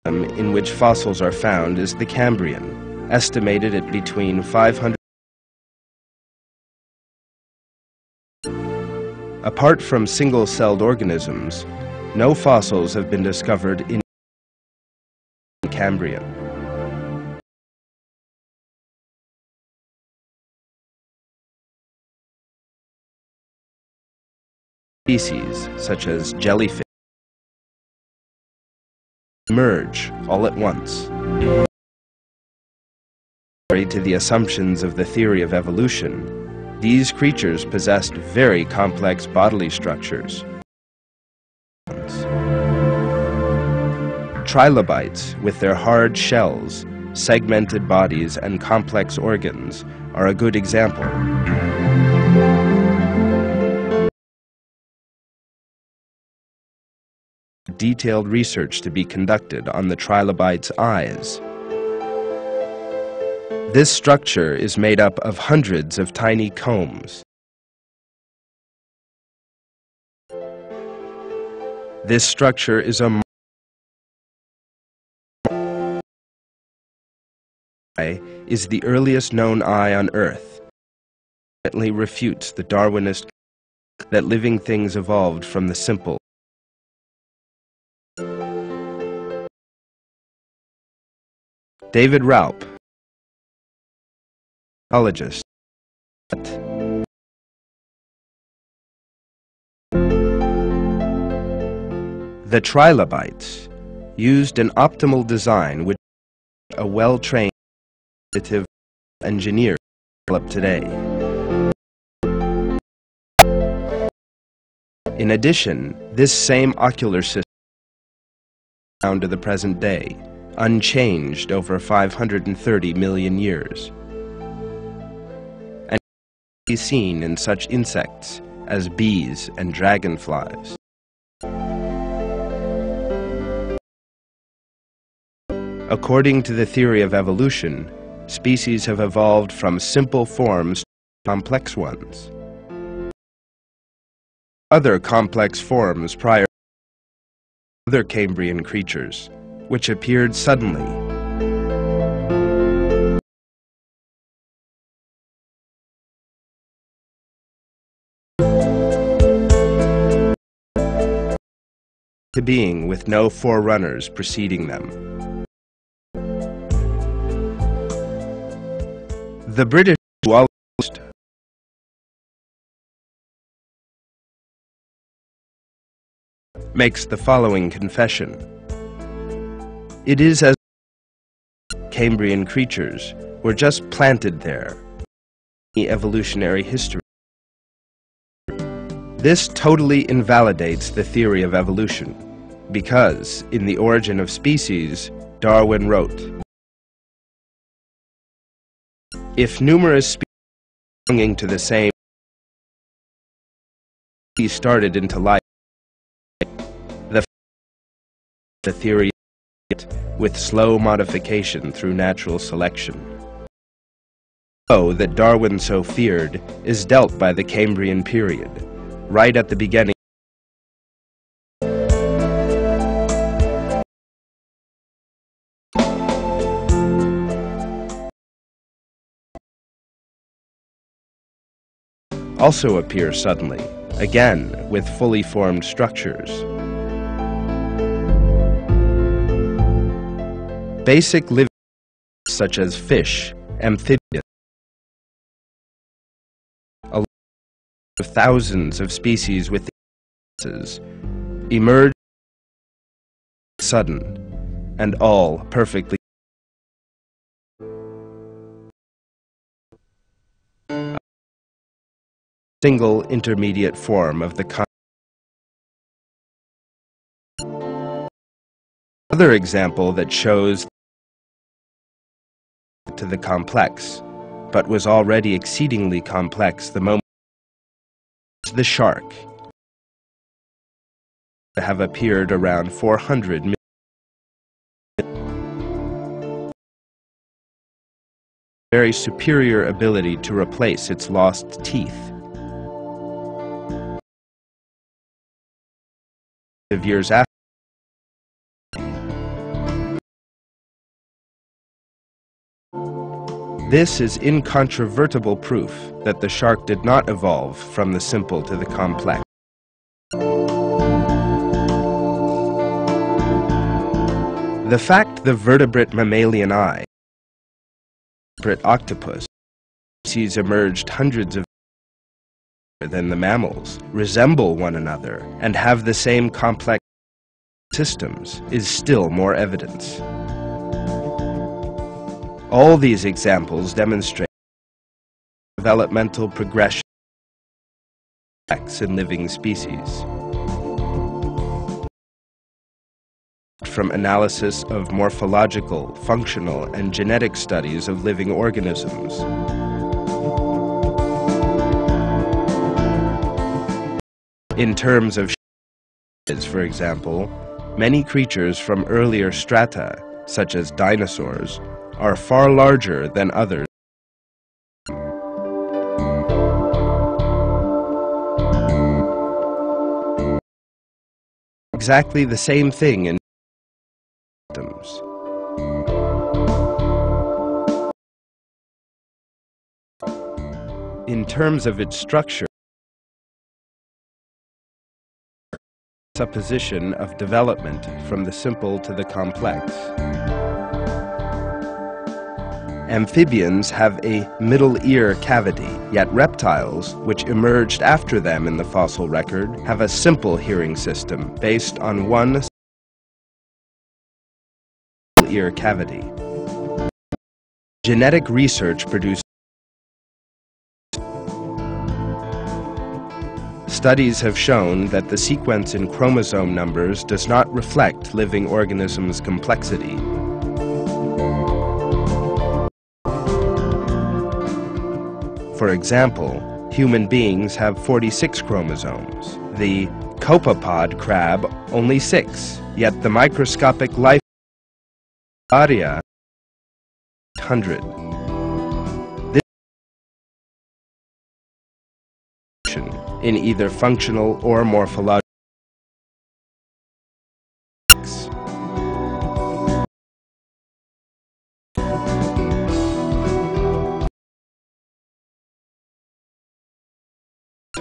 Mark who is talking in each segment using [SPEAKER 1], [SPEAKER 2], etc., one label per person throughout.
[SPEAKER 1] in which fossils are found is the Cambrian, estimated at between 500. Apart from single-celled organisms, no fossils have been discovered in Cambrian. Species such as jellyfish emerge all at once. Contrary to the assumptions of the theory of evolution, these creatures possessed very complex bodily structures. Trilobites, with their hard shells, segmented bodies, and complex organs, are a good example. Detailed research to be conducted on the trilobite's eyes. This structure is made up of hundreds of tiny combs. This structure is a eye is the earliest known eye on Earth. It refutes the Darwinist that living things evolved from the simple. David Raup, biologist. The trilobites used an optimal design which a well-trained engineer developed today. In addition, this same ocular system down to the present day, unchanged over 530 million years, and can be seen in such insects as bees and dragonflies. According to the theory of evolution, species have evolved from simple forms to complex ones. Other complex forms prior to other Cambrian creatures, which appeared suddenly. To being with no forerunners preceding them. The British zoologist makes the following confession. It is as Cambrian creatures were just planted there in the evolutionary history. This totally invalidates the theory of evolution, because in The Origin of Species, Darwin wrote, if numerous species belonging to the same species started into life, the theory with slow modification through natural selection. The blow that Darwin so feared is dealt by the Cambrian period, right at the beginning. Also appear suddenly, again with fully formed structures. Basic living such as fish, amphibians, along with thousands of species with emerge sudden and all perfectly single intermediate form of the Another example that shows to the complex, but was already exceedingly complex the moment the shark to have appeared around 400 million. Very superior ability to replace its lost teeth. Years after This is incontrovertible proof that the shark did not evolve from the simple to the complex. The fact the vertebrate mammalian eye, vertebrate octopus, species emerged hundreds of years than the mammals, resemble one another, and have the same complex systems is still more evidence. All these examples demonstrate developmental progression in living species. From analysis of morphological, functional, and genetic studies of living organisms. In terms of for example, many creatures from earlier strata, such as dinosaurs, are far larger than others. Exactly the same thing in systems. In terms of its structure, supposition of development from the simple to the complex. Amphibians have a middle ear cavity, yet reptiles, which emerged after them in the fossil record, have a simple hearing system based on one ear cavity. Genetic research produced studies have shown that the sequence in chromosome numbers does not reflect living organisms' complexity. For example, human beings have 46 chromosomes. The copepod crab only 6, yet the microscopic life Aria 100. This in either functional or morphological.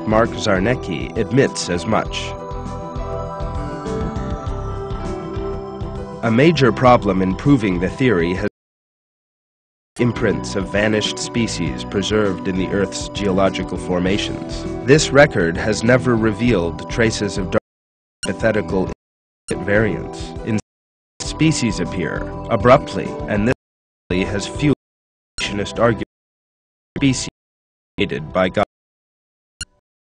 [SPEAKER 1] Mark Zarnecki admits as much. A major problem in proving the theory has been imprints of vanished species preserved in the Earth's geological formations. This record has never revealed traces of hypothetical variants. Instead, species appear abruptly, and this has fueled creationist argument species created by God.